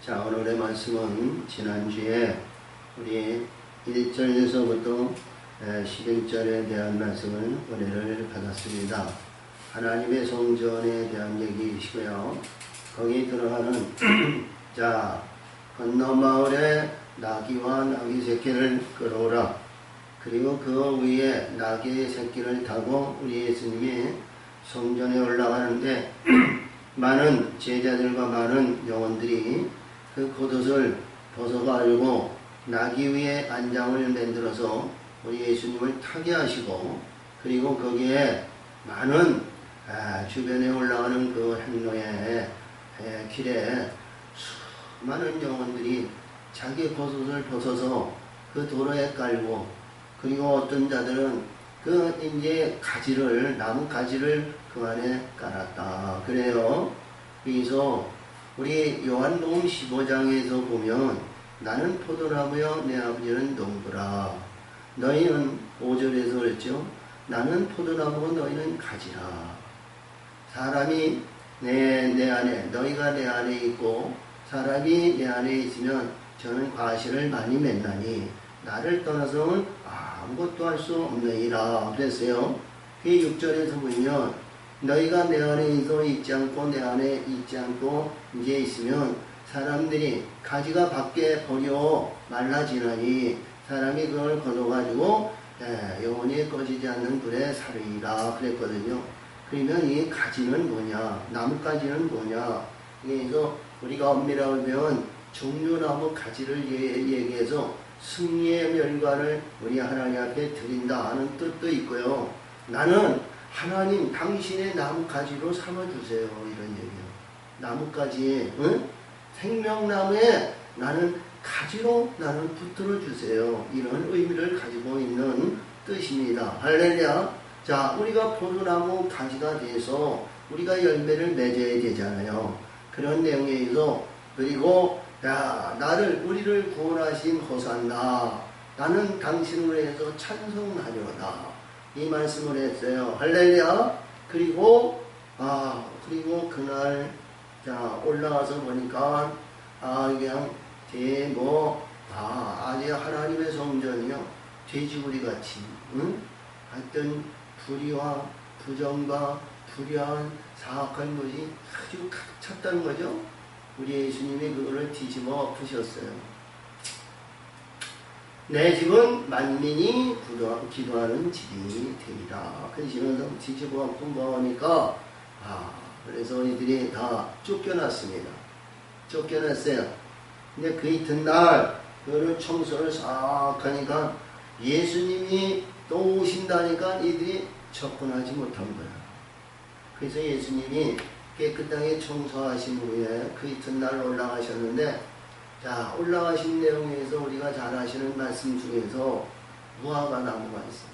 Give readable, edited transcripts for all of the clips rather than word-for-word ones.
자, 오늘의 말씀은 지난주에 우리 1절에서부터 11절에 대한 말씀을 은혜를 받았습니다. 하나님의 성전에 대한 얘기이시고요. 거기 들어가는 자, 건너 마을에 나귀와 나귀 새끼를 끌어오라. 그리고 그 위에 나귀의 새끼를 타고 우리 예수님이 성전에 올라가는데 많은 제자들과 많은 영혼들이 그 겉옷을 벗어가지고 나귀 위에 안장을 만들어서 우리 예수님을 타게 하시고, 그리고 거기에 많은 주변에 올라가는 그 행로의 길에 수많은 영혼들이 자기 겉옷을 벗어서 그 도로에 깔고, 그리고 어떤 자들은 그 이제 가지를, 나무 가지를 그 안에 깔았다. 그래요. 그래서 우리 요한복음 15장에서 보면 나는 포도나무여 내 아버지는 농부라. 너희는 5절에서 그랬죠. 나는 포도나무고 너희는 가지라. 사람이 내 안에, 너희가 내 안에 있고 사람이 내 안에 있으면 저는 과실을 많이 맺나니 나를 떠나서는 아무것도 할 수 없느니라 그랬어요. 그 6절에서 보면 너희가 내 안에 있지 않고 내 안에 있지 않고 이제 있으면 사람들이 가지가 밖에 버려 말라지나니 사람이 그걸 걷어가지고 영원히 꺼지지 않는 불에 사르리라 그랬거든요. 그러면 이 가지는 뭐냐, 나뭇가지는 뭐냐. 그래서 우리가 엄밀하게 보면 종려나무 가지를 얘기해서 승리의 결과를 우리 하나님 앞에 드린다 하는 뜻도 있고요. 나는 하나님 당신의 나뭇가지로 삼아주세요 이런 얘기예요. 나뭇가지에 생명나무에 나는 가지로 나는 붙들어 주세요, 이런 의미를 가지고 있는 뜻입니다. 할렐루야. 자, 우리가 포도나무 가지가 돼서 우리가 열매를 맺어야 되잖아요. 그런 내용에 의해서, 그리고 우리를 구원하신 호산나, 나는 당신으로 해서 찬송하려다, 이 말씀을 했어요. 할렐루야. 그리고 그날 올라가서 보니까 그냥 아주 하나님의 성전이요, 돼지우리 같이 하여튼 불의와 부정과 불의한 사악한 것이 아주 가득 찼다는 거죠. 우리 예수님이 그거를 뒤집어 엎으셨어요. 내 집은 만민이 기도하는 집이 되리라. 그러시면서 뒤집어 엎고 뭐하니까 그래서 이들이 다 쫓겨났습니다. 쫓겨났어요. 근데 그 이튿날 그거를 청소를 싹 하니까 예수님이 또 오신다니까 이들이 접근하지 못한 거야. 그래서 예수님이 깨끗하게 청소하신 후에 그 이튿날 올라가셨는데, 자, 올라가신 내용에서 우리가 잘 아시는 말씀 중에서 무화과 나무가 있어요.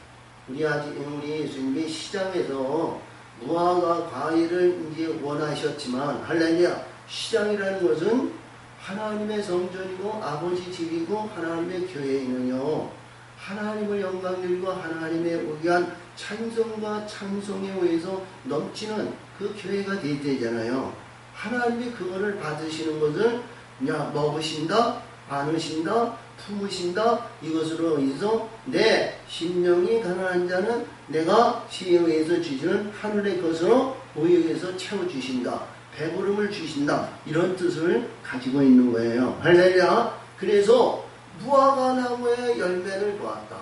우리 예수님이 시장에서 무화과 과일을 이제 원하셨지만, 할렐루야, 시장이라는 것은 하나님의 성전이고 아버지 집이고 하나님의 교회이는요, 하나님을 영광 드리고 하나님의 의한 찬송과 찬송에 의해서 넘치는 그 교회가 되잖아요. 하나님이 그거를 받으시는 것을 먹으신다, 안으신다, 품으신다, 이것으로 인해서 내 심령이 가난한 자는 내가 시에 의해서 주시는 하늘의 것으로 보여서 채워주신다, 배부름을 주신다, 이런 뜻을 가지고 있는 거예요. 할렐루야. 그래서 무화과 나무의 열매를 보았다.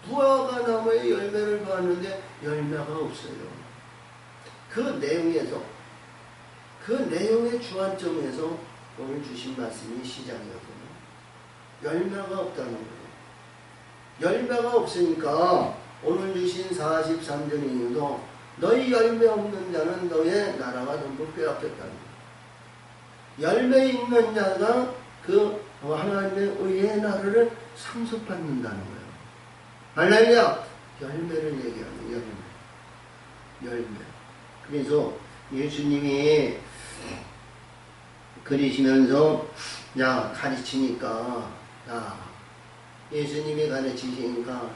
무화과 나무의 열매를 보았는데 열매가 없어요. 그 내용에서, 그 내용의 주안점에서 오늘 주신 말씀이 시작이거든요. 열매가 없다는 거예요. 열매가 없으니까 오늘 주신 43절 이유도 너희 열매 없는 자는 너의 나라가 전부 빼앗겼다는 거예요. 열매 있는 자가 그 하나님의 의의 나라를 상속받는다는 거예요. 할렐루야. 열매를 얘기하는 열매. 그래서 예수님이 그리시면서 가르치니까, 예수님이 가르치시니까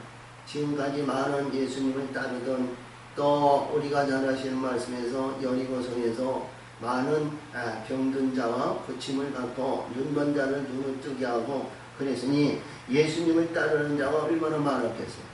지금까지 많은 예수님을 따르던, 또 우리가 잘 아시는 말씀에서 여리고성에서 많은 병든 자와 고침을 갖고 눈먼 자를 눈을 뜨게 하고 그랬으니 예수님을 따르는 자가 얼마나 많았겠어요.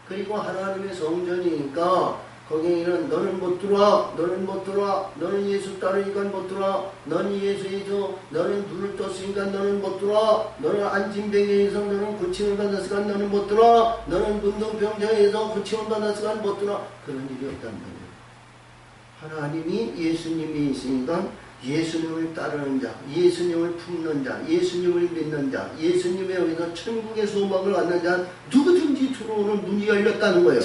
그리고 하나님의 성전이니까 거기에는 너는 못 들어와, 너는 못 들어와, 너는 예수 따르니까 못 들어와, 너는 예수이죠, 너는 눈을 떴으니까 너는 못 들어와, 너는 안진병에서 너는 고침을 받았으니까 너는 못 들어와, 너는 문둥병자에서 고침을 받았으니까 못 들어와. 그런 일이 없단 말이에요. 하나님이 예수님이 있으니까 예수님을 따르는 자, 예수님을 품는 자, 예수님을 믿는 자, 예수님에 의해서 천국의 소망을 갖는 자 누구든지 들어오는 문이 열렸다는 거예요.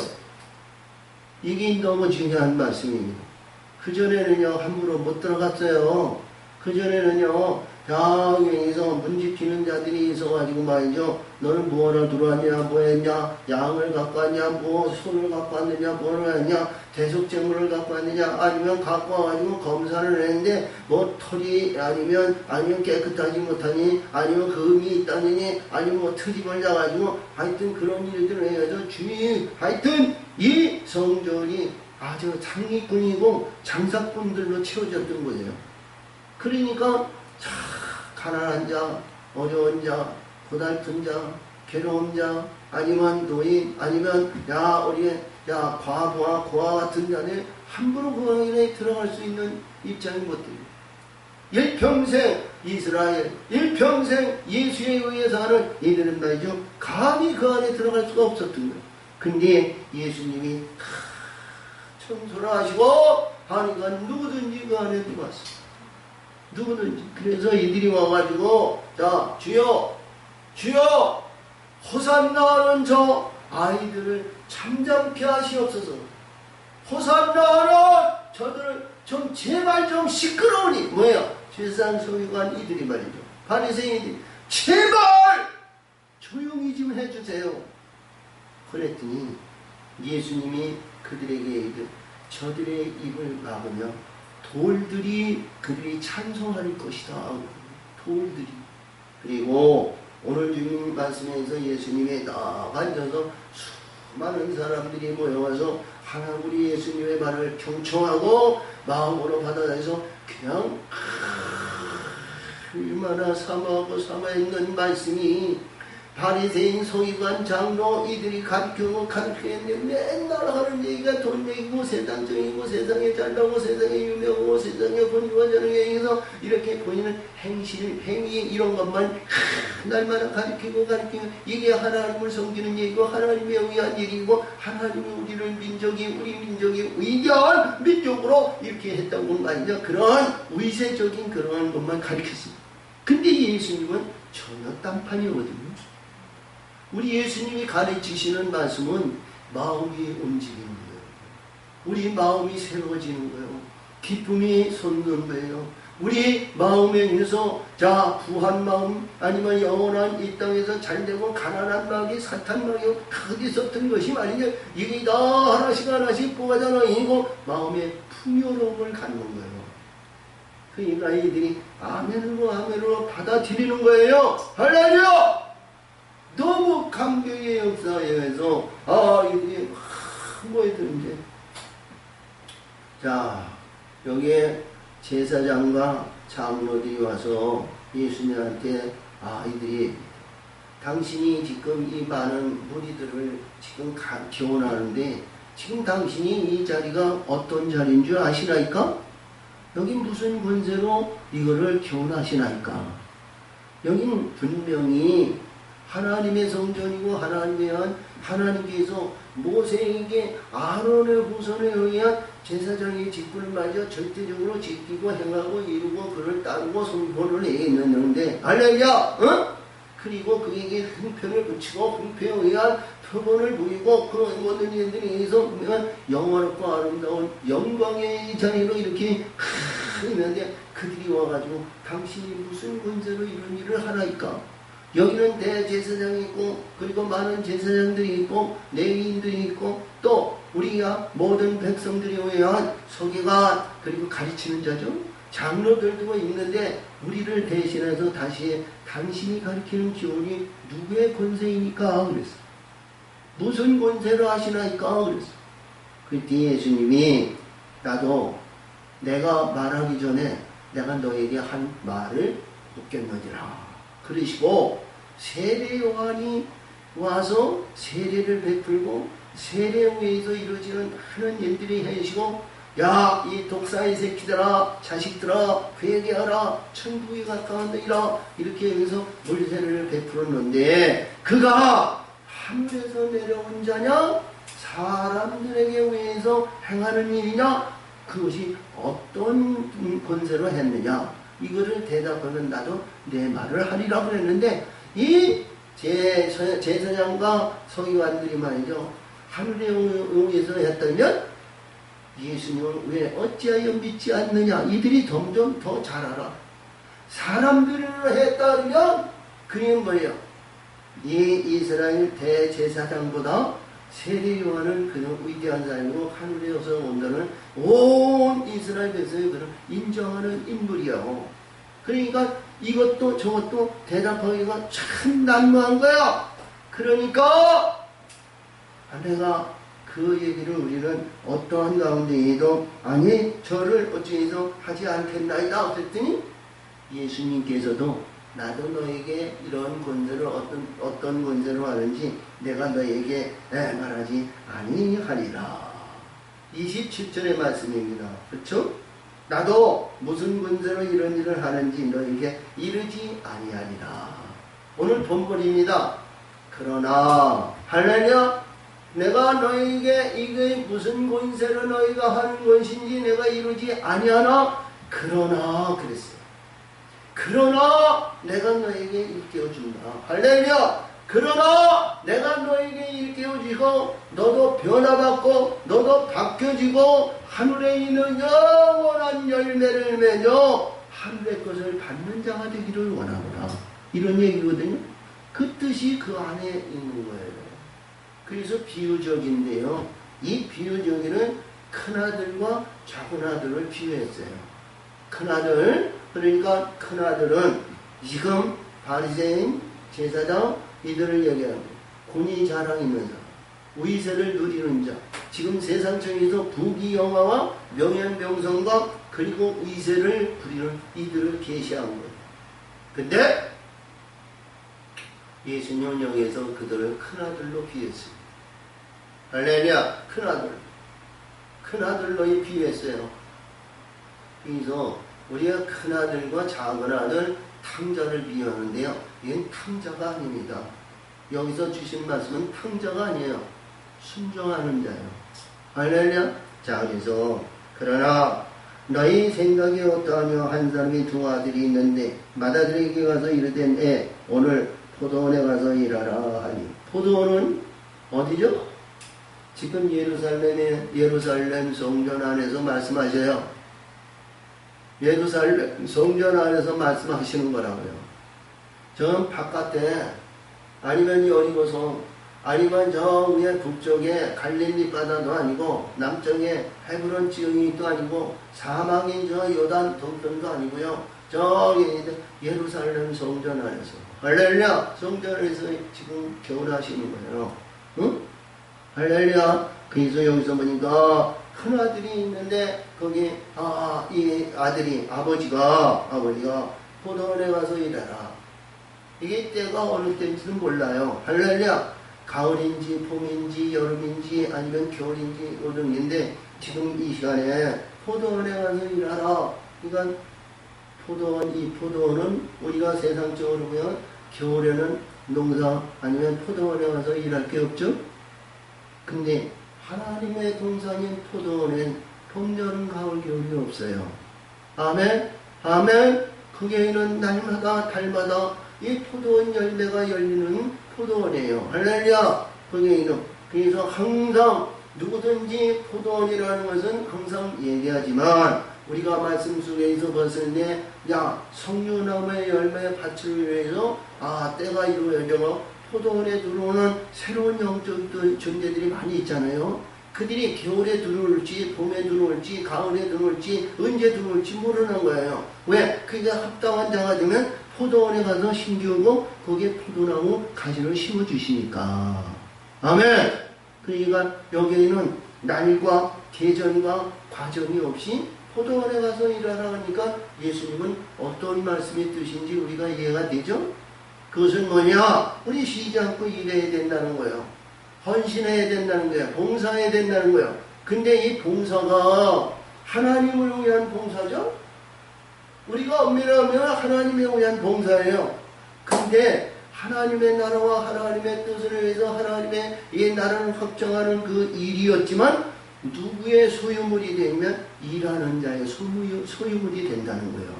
이게 너무 중요한 말씀입니다. 그전에는요 함부로 못 들어갔어요. 그전에는요 여기서 문지키는 자들이 있어가지고 말이죠. 너는 뭐하러 들어왔냐, 뭐했냐, 양을 갖고 왔냐, 뭐 소를 갖고 왔느냐, 뭐를 했냐, 대속제물을 갖고 왔느냐, 아니면 갖고 와가지고 검사를 했는데 뭐 털이 아니면 깨끗하지 못하니, 아니면 금이 있다느니, 아니면 뭐 트집을 잡아가지고 하여튼 그런 일들을 해가지고 하여튼 이 성전이 아주 장리꾼이고 장사꾼들로 채워졌던 거예요. 그러니까 가난한 자, 어려운 자, 고달픈 자, 괴로운 자, 아니면 노인, 아니면 과부와 고아 같은 자들 함부로 그 안에 들어갈 수 있는 입장이 못 돼요. 일평생 이스라엘, 일평생 예수에 의해서 하는 이들은 말이죠. 감히 그 안에 들어갈 수가 없었던 거예요. 근데 예수님이 청소를 하시고 하니까 누구든지 그 안에 들어왔어요. 누구든지. 그래서 이들이 와가지고 자 주여 호산나 하는 저 아이들을 잠잠케 하시옵소서. 호산나 하는 저들을 좀 제발 좀 시끄러우니 뭐예요? 세상 소유관 이들이 말이죠. 바리새인들이 제발 조용히 좀 해주세요. 그랬더니 예수님이 그들에게 이르되 저들의 입을 막으며 돌들이 그들이 찬송할 것이다. 돌들이. 그리고 오늘 주님 말씀에서 예수님이 딱 앉아서 수많은 사람들이 모여와서 하나 우리 예수님의 말을 경청하고 마음으로 받아들여서 그냥 얼마나 사모하고 사모했는 말씀이 바리새인 서기관 장로 이들이 가르치는데 맨날 하는 얘기가 돈 얘기고 세상적이고 세상에 잘나고 세상에 유명하고 세상에 본주와 저녁에 의해서 이렇게 보이는 행위 이런 것만 날마다 가르치고 이게 하나님을 섬기는 얘기고 하나님에 의한 얘기고 하나님이 우리 민족이 위대한 민족으로 이렇게 했다고 말이죠. 그런 위세적인 그런 것만 가르쳤습니다. 근데 예수님은 전혀 딴판이거든요. 우리 예수님이 가르치시는 말씀은 마음이 움직이는 거예요. 우리 마음이 새로워지는 거예요. 기쁨이 솟는 거예요. 우리 마음에 의해서 부한 마음 아니면 영원한 이 땅에서 잘되고 가난한 마음이 사탄 마음이 크게 섰던 것이 말이냐. 이게 다 하나씩 뽑아져나가고 마음의 풍요로움을 갖는 거예요. 그러니까 이들이 아멘으로 받아들이는 거예요. 할렐루야! 너무 감격의 역사에 의해서 이들이 뭐이든지 여기에 제사장과 장로들이 와서 예수님한테 이들이 당신이 지금 이 많은 무리들을 지금 기원하는데 지금 당신이 이 자리가 어떤 자리인 줄 아시나이까? 여기 무슨 권세로 이거를 기원하시나이까? 여기는 분명히 하나님의 성전이고 하나님께서 모세에게 아론의 후손에 의한 제사장의 직분을 맞아 절대적으로 지키고 행하고 이루고 그를 따르고 선포를 해 있는데 할렐루야! 그리고 그에게 흥편을 붙이고 흥편에 의한 표본을 보이고 그 모든 일들에 의해서 영원하고 아름다운 영광의 자리로 이렇게 있는데 그들이 와가지고 당신이 무슨 권세로 이런 일을 하나이까? 여기는 대제사장이 있고 그리고 많은 제사장들이 있고 레위인들이 있고 또 우리가 모든 백성들이 의한 서기관 그리고 가르치는 자죠. 장로들도 있는데 우리를 대신해서 다시 당신이 가르치는 기원이 누구의 권세이니까 그랬어. 무슨 권세로 하시나이까 그랬어. 그때 예수님이 나도 내가 말하기 전에 내가 너에게 한 말을 묻겠느니라. 그러시고 세례 요한이 와서 세례를 베풀고 세례에 의해서 이루어지는 많은 일들이 해주시고 야, 이 독사의 새끼들아, 자식들아, 회개하라, 천국이 가까웠느니라 이렇게 해서 물세례를 베풀었는데 그가 하늘에서 내려온 자냐 사람들에게 의해서 행하는 일이냐 그것이 어떤 권세로 했느냐 이거를 대답하면 나도 내 말을 하리라 그랬는데 이 제사장과 서기관들이 말이죠 하늘에 의해서 했다면 예수님을 왜 어찌하여 믿지 않느냐 이들이 점점 더 잘 알아. 사람들을 했다면 그는 뭐예요? 이 이스라엘 대제사장보다 세례 요한은 그는 위대한 사람이고 하늘에서 온다는 온 이스라엘 백성이 그를 인정하는 인물이요. 그러니까 이것도 저것도 대답하기가 참 난무한 거야. 그러니까 내가 그 얘기를 우리는 어떠한 가운데에도 아니 저를 어찌해서 하지 않겠나이다 그랬더니 예수님께서도 나도 너에게 이런 권세를 어떤 권세로 하는지 내가 너에게 말하지 아니하리라. 27절의 말씀입니다. 그렇죠? 나도 무슨 권세로 이런 일을 하는지 너에게 이르지 아니하리라. 오늘 본문입니다. 그러나 할렐루야 내가 너에게 이게 무슨 권세로 너희가 하는 것인지 내가 이루지 아니하나 그러나 그랬어요. 그러나 내가 너에게 일깨워준다. 할렐루야. 그러나 내가 너에게 일깨워주고 너도 변화받고 너도 바뀌어지고 하늘에 있는 영원한 열매를 맺어 하늘의 것을 받는 자가 되기를 원하노라. 이런 얘기거든요. 그 뜻이 그 안에 있는 거예요. 그래서 비유적인데요. 이 비유적인은 큰아들과 작은아들을 비유했어요. 큰아들, 그러니까 큰아들은 지금 바리새인, 제사장 이들을 얘기합니다. 권위 자랑 있는 사람, 위세를 누리는 자, 지금 세상적에서 부귀영화와 명예명성과 그리고 위세를 부리는 이들을 계시한 거예요. 근데 예수님은 여기에서 그들을 큰아들로 비유했습니다. 할렐루야. 큰아들로 비유했어요. 그래서 우리가 큰아들과 작은아들 탕자를 비유하는데요. 이건 탕자가 아닙니다. 여기서 주신 말씀은 탕자가 아니에요. 순종하는 자예요. 할렐루야. 자, 그래서 그러나 너희 생각이 어떠하며 한 사람이 두 아들이 있는데 맏아들에게 가서 이르되 오늘 포도원에 가서 일하라 하니 포도원은 어디죠? 지금 예루살렘 성전 안에서 말씀하셔요. 예루살렘 성전 안에서 말씀하시는 거라고요. 저 바깥에 아니면 여리고성 아니면 저 위에 북쪽에 갈릴리 바다도 아니고 남쪽에 헤브론 지형이도 아니고 사막인 저 요단 동편도 아니고요. 저기 예루살렘 성전 안에서 할렐루야 성전에서 지금 겨울하시는 거예요. 응? 할렐루야. 그래서 여기서 보니까 큰 아들이 있는데 거기 이 아들이 아버지가 포도원에 가서 일하라. 이게 때가 어느 때인지는 몰라요. 할렐루야. 가을인지 봄인지 여름인지 아니면 겨울인지 여름인데 지금 이 시간에 포도원에 가서 일하라. 그러니까 이 포도원은 우리가 세상적으로 보면 겨울에는 농사 아니면 포도원에 가서 일할 게 없죠. 근데 하나님의 동산인 포도원엔 봄, 여름, 가을, 겨울이 없어요. 아멘. 아멘. 거기에는 날마다 달마다 이 포도원 열매가 열리는 포도원이에요. 할렐루야. 거기에는 그래서 항상 누구든지 포도원이라는 것은 항상 얘기하지만 우리가 말씀 속에서 봤을 때 석류나무의 열매 밭을 위해서 때가 이루어져 포도원에 들어오는 새로운 영적 존재들이 많이 있잖아요. 그들이 겨울에 들어올지 봄에 들어올지 가을에 들어올지 언제 들어올지 모르는 거예요. 왜? 그게 합당한 자가 되면 포도원에 가서 심기우고 거기에 포도나무 가지를 심어주시니까. 아멘. 그러니까 여기에는 날과 계절과 과정이 없이 포도원에 가서 일하라 하니까 예수님은 어떤 말씀의 뜻인지 우리가 이해가 되죠? 그것은 뭐냐? 우리 쉬지 않고 일해야 된다는 거예요. 헌신해야 된다는 거예요. 봉사해야 된다는 거예요. 근데 이 봉사가 하나님을 위한 봉사죠? 우리가 엄밀히 하면 하나님을 위한 봉사예요. 근데 하나님의 나라와 하나님의 뜻을 위해서 하나님의 이 나라를 확정하는 그 일이었지만 누구의 소유물이 되면 일하는 자의 소유물이 된다는 거예요.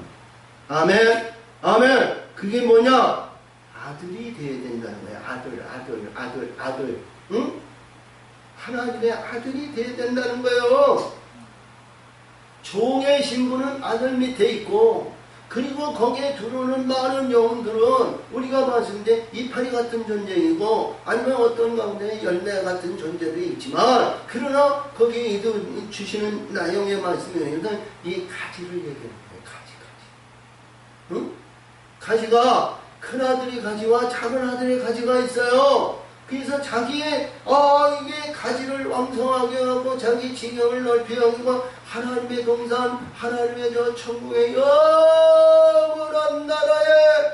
아멘. 아멘. 그게 뭐냐? 아들이 되어야 된다는 거예요. 아들. 응? 하나님의 아들이 되어야 된다는 거예요. 종의 신분은 아들 밑에 있고, 그리고 거기에 들어오는 많은 영혼들은 우리가 봤을 때 이파리 같은 존재이고, 아니면 어떤 가운데 열매 같은 존재도 있지만, 그러나 거기에 주시는 나영의 말씀에 의하면 이 가지를 얘기하는 거예요. 가지. 응? 가지가 큰 아들의 가지와 작은 아들의 가지가 있어요. 그래서 자기의 이게 가지를 왕성하게 하고 자기 지경을 넓히 하고 하나님의 동산, 하나님의 저 천국의 영원한 나라에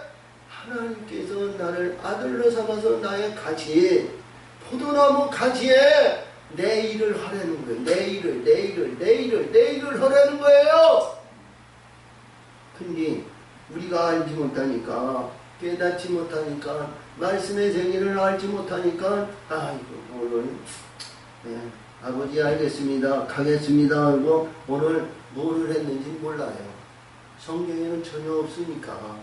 하나님께서 나를 아들로 삼아서 나의 가지, 포도나무 가지에 내 일을 하라는 거예요. 내 일을 하라는 거예요. 근데 우리가 알지 못하니까, 깨닫지 못하니까, 말씀의 생일을 알지 못하니까, 오늘 아버지 알겠습니다, 가겠습니다 하고 오늘 뭐를 했는지 몰라요. 성경에는 전혀 없으니까.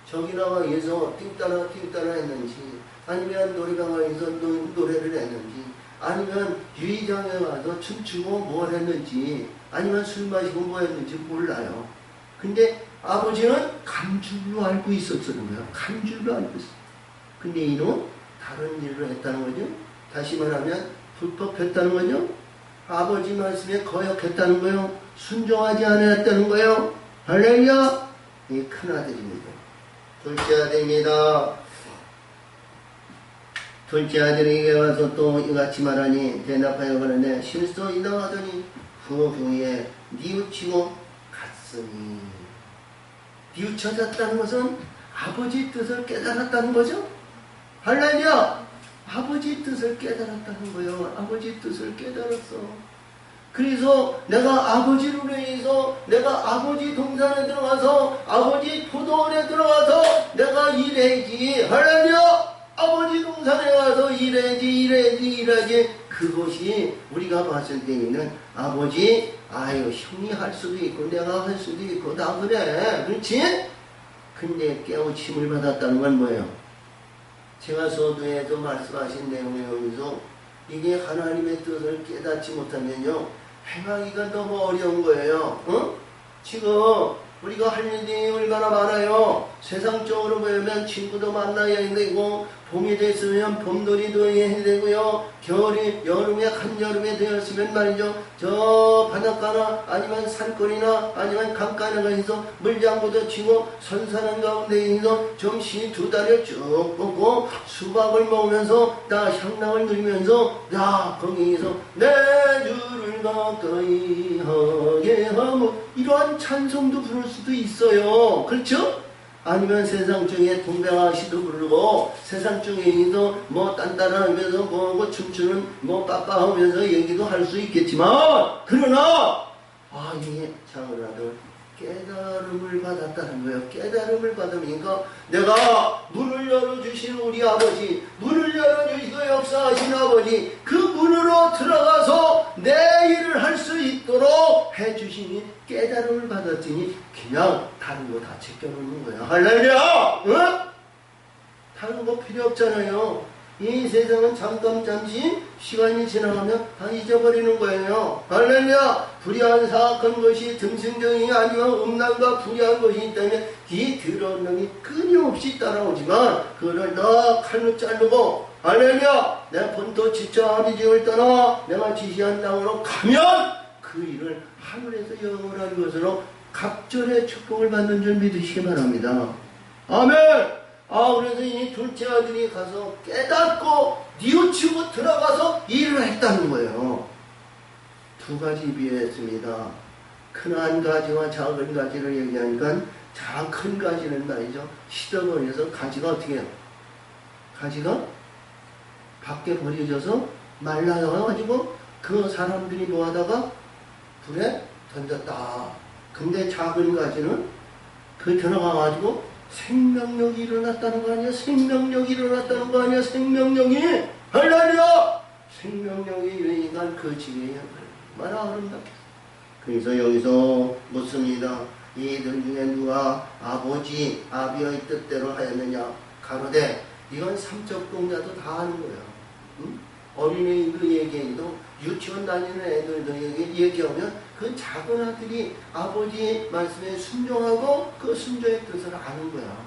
저기 나가서 띵따라 했는지, 아니면 노래방에서 노래를 했는지, 아니면 유의장에 가서 춤추고 뭘 했는지, 아니면 술 마시고 뭐 했는지 몰라요. 근데 아버지는 간줄로 알고 있었다는 거예요. 간줄로 알고 있었어요. 근데 이놈은 다른 일을 했다는 거죠. 다시 말하면 불법했다는 거죠. 아버지 말씀에 거역했다는 거예요. 순종하지 않았다는 거예요. 할렐루야! 이 큰아들입니다. 둘째 아들입니다. 둘째 아들에게 와서 또 이같이 말하니 대답하여 그러네. 실소이다 하더니 그 후에 뉘우치고 갔으니. 뉘우쳐졌다는 것은 아버지 뜻을 깨달았다는 거죠. 할렐루야! 아버지 뜻을 깨달았다는 거예요. 아버지 뜻을 깨달았어. 그래서 내가 아버지를 위해서, 내가 아버지 동산에 들어가서, 아버지 포도원에 들어가서 내가 일해야지. 할렐루야! 아버지 동산에 가서 일해야지. 그것이 우리가 봤을 때에는 아버지, 형이 할 수도 있고 내가 할 수도 있고 다 그래. 그렇지? 근데 깨우침을 받았다는 건 뭐예요? 제가 서두에도 말씀하신 내용에 의해서 이게 하나님의 뜻을 깨닫지 못하면요, 행하기가 너무 어려운 거예요. 지금 우리가 할 일이 얼마나 많아요. 세상적으로 보면 친구도 만나야 되고, 봄이 됐으면 봄놀이도 해야 되고요. 여름에 한여름에 되었으면 말이죠, 저 바닷가나 아니면 산거리나 아니면 강가에 가서 물장구도 치고 선산한 가운데에서 정신이 두 다리를 쭉 뻗고 수박을 먹으면서 나 향락을 누리면서 거기에서 내 주를 가까이 하게 하고 이러한 찬송도 부를 수도 있어요. 그렇죠? 아니면 세상 중에 동백아시도 부르고 세상 중에도 뭐 딴딴하면서 뭐 춤추는 뭐 빠빠하면서 얘기도 할 수 있겠지만, 그러나 이게 작은 아들 깨달음을 받았다는 거예요. 깨달음을 받으니까 내가 문을 열어주신 우리 아버지, 문을 열어주시고 역사하신 아버지, 그 문으로 들어가서 내 일을 할 수 있도록 해주시니 깨달음을 받았더니 그냥 다른 거 다 제껴놓는 거예요. 할렐루야! 응? 다른 거 필요 없잖아요. 이 세상은 잠시 시간이 지나가면 다 잊어버리는 거예요. 할렐루야! 불의한 사악한 것이 등승경이 아니면 음란과 불의한 것이 있다면 이 더러운 놈이 끊임없이 따라오지만 그를 다 칼로 자르고, 할렐루야! 내 본토 지쳐 아비지을 떠나 내가 지시한 땅으로 가면 그 일을 하늘에서 영원한 것으로 갑절의 축복을 받는 줄 믿으시기 바랍니다. 아멘! 그래서 이 둘째 아들이 가서 깨닫고 뉘우치고 들어가서 일을 했다는 거예요. 두 가지 비유했습니다. 큰 한 가지와 작은 가지를 얘기하니까 큰 가지는 말이죠. 시더버려서 가지가 어떻게 해요? 가지가 밖에 버려져서 말라가지고 그 사람들이 뭐하다가 불에 던졌다. 근데 작은 가지는 그 들어가가지고 생명력이 일어났다는 거 아니야? 생명력이 일어났다는 거 아니야? 생명력이! 할렐루야! 생명력이 일어나니까 그 집에 얼마나 아름답겠어. 그래서 여기서 묻습니다. 이들 중에 누가 아비의 뜻대로 하였느냐? 가로되 이건 삼적 동자도 다 하는 거야. 응? 어린애들 얘기해도 유치원 다니는 애들도 얘기하면 그 작은 아들이 아버지 말씀에 순종하고 그 순종의 뜻을 아는 거야.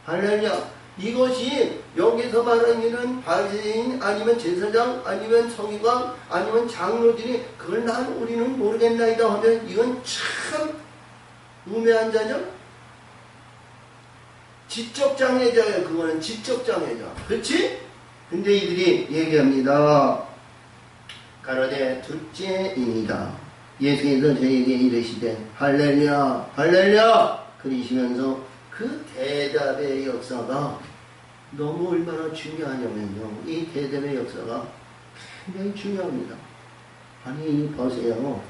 할렐루야. 이것이 여기서 말하는 바리새인 아니면 제사장 아니면 서기관 아니면 장로들이 그걸 우리는 모르겠나이다 하면 이건 참 우매한 자죠. 지적장애자예요. 그거는 지적장애자. 그렇지? 근데 이들이 얘기합니다. 가로되 둘째입니다. 예수께서 저에게 이르시되 할렐루야 할렐루야 그러시면서 그 대답의 역사가 너무 얼마나 중요하냐면요. 이 대답의 역사가 굉장히 중요합니다. 아니 보세요.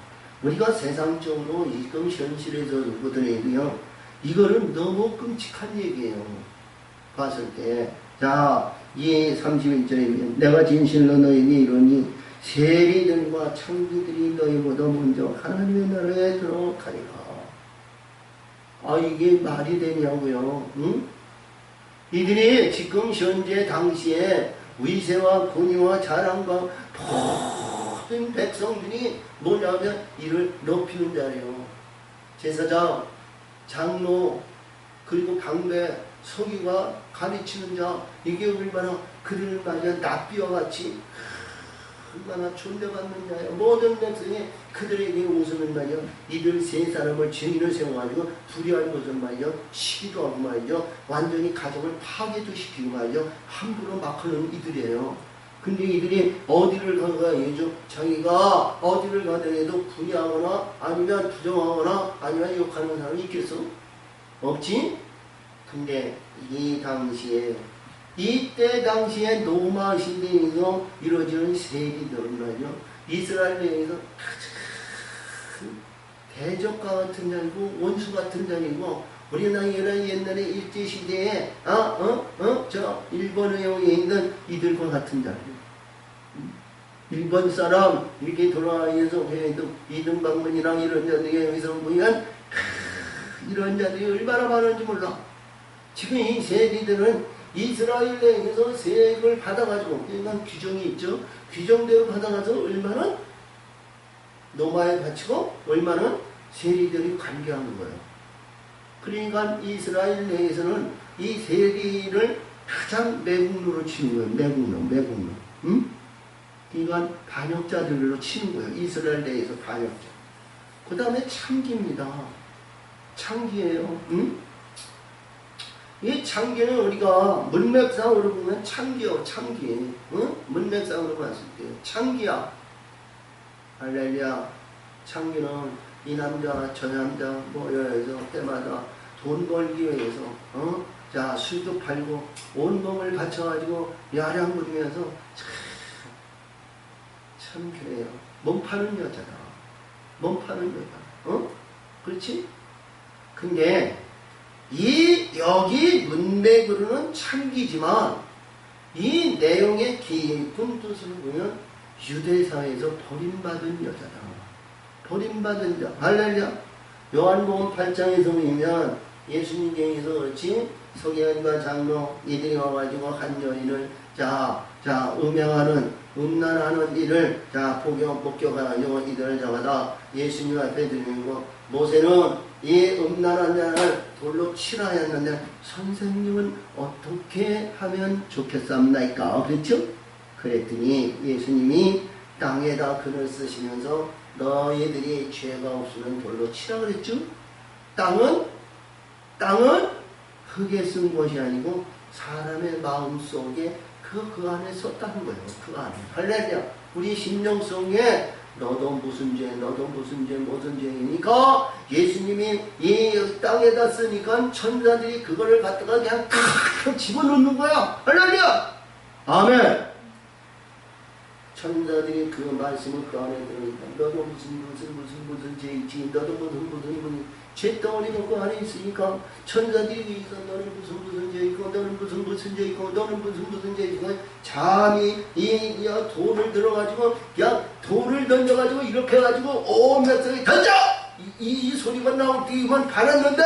우리가 세상적으로 지금 현실에서 보더라도요. 이거는 너무 끔찍한 얘기예요. 봤을 때. 자, 이 31절에 내가 진실로 너희에게 이르니 세리들과 창기들이 너희보다 먼저 하나님의 나라에 들어가리라. 아, 이게 말이 되냐고요. 응? 이들이 지금 현재 당시에 위세와 권위와 자랑과 모든 백성들이 뭐냐면 이를 높이는 자예요. 제사장, 장로, 그리고 방배, 서기가 가르치는 자, 이게 얼마나 그들을 맞아 납비와 같이 얼마나 존대받는 자예요. 모든 백성이 그들에게 웃으면 말이요. 이들 세 사람을 증인을 세워가지고 불의할 것은 말이요. 시기도 하고 말이죠. 완전히 가정을 파괴도 시키고 말이죠. 함부로 막 하는 이들이에요. 근데 이들이 어디를 가더라도 자기가 어디를 가더라도 불의하거나 아니면 부정하거나 아니면 욕하는 사람이 있겠어? 없지? 근데 이 당시에 이때 당시에 로마 시대에서 이루어지는 세리들은 말이죠. 이스라엘 내에서 가장 대적과 같은 자이고 원수 같은 자이고 우리나라 옛날에 일제시대에 일본에 있는 이들과 같은 자예요. 일본 사람 이렇게 돌아와서 이등방문이랑 이런 자들이 여기서 보면 이런 자들이 얼마나 많은지 몰라. 지금 이 세리들은 이스라엘 내에서 세액을 받아가지고 이건 규정이 있죠. 규정대로 받아가서 얼마나 로마에 바치고 얼마나 세리들이 관계하는 거예요. 그러니까 이스라엘 내에서는 이 세리를 가장 매국노로 치는 거예요. 매국노. 응? 그러니까 반역자들로 치는 거예요. 이스라엘 내에서 반역자. 그 다음에 창기입니다. 창기예요. 응? 이 창기는 우리가 문맥상으로 보면 창기요, 창기. 응? 문맥상으로 봤을 때 창기야. 할렐루야. 창기는 이 남자, 저 남자 모여서 때마다 돈 벌기 위해서 자 술도 팔고 온 몸을 바쳐가지고 야량 부리면서 참 그래요. 몸 파는 여자다. 몸 파는 여자. 그렇지? 근데 여기 문맥으로는 창기지만 이 내용의 깊은 뜻을 보면 유대사에서 버림받은 여자다. 버림받은 자. 할렐루야. 요한복음 8장에서 보면 예수님께서 그렇지 서기관과 장로 이들이 와가지고 한 여인을 음란하는 일을 목격하여 이들을 잡아다 예수님 앞에 드리고 모세는 이 음란한 자를 돌로 치라 했는데 선생님은 어떻게 하면 좋겠습니까? 그랬죠? 그랬더니 예수님이 땅에다 글을 쓰시면서 너희들이 죄가 없으면 돌로 치라 그랬죠? 땅은 흙에 쓴 것이 아니고 사람의 마음속에 그 안에 썼다는 거예요. 그 안에. 할렐루야. 우리 심령 속에 너도 무슨 죄, 너도 무슨 죄, 무슨 죄이니까 예수님이 이 땅에다 쓰니까 천사들이 그거를 갖다가 그냥 탁 집어넣는 거야. 할렐루야! 아멘! 천사들이 그 말씀을 그 안에 들으니까 너도 무슨 죄 있지, 너도 무슨 죄덩어리가 그 안에 있으니까 천사들이 위해서 너는 무슨 죄 있고 너는 무슨 죄 있고 너는 무슨 죄 있고 잠이 이 돌을 들어가지고 그냥 돌을 던져가지고 이렇게 해가지고 온 뱃속에 던져! 이 소리가 나올 때만 갈았는데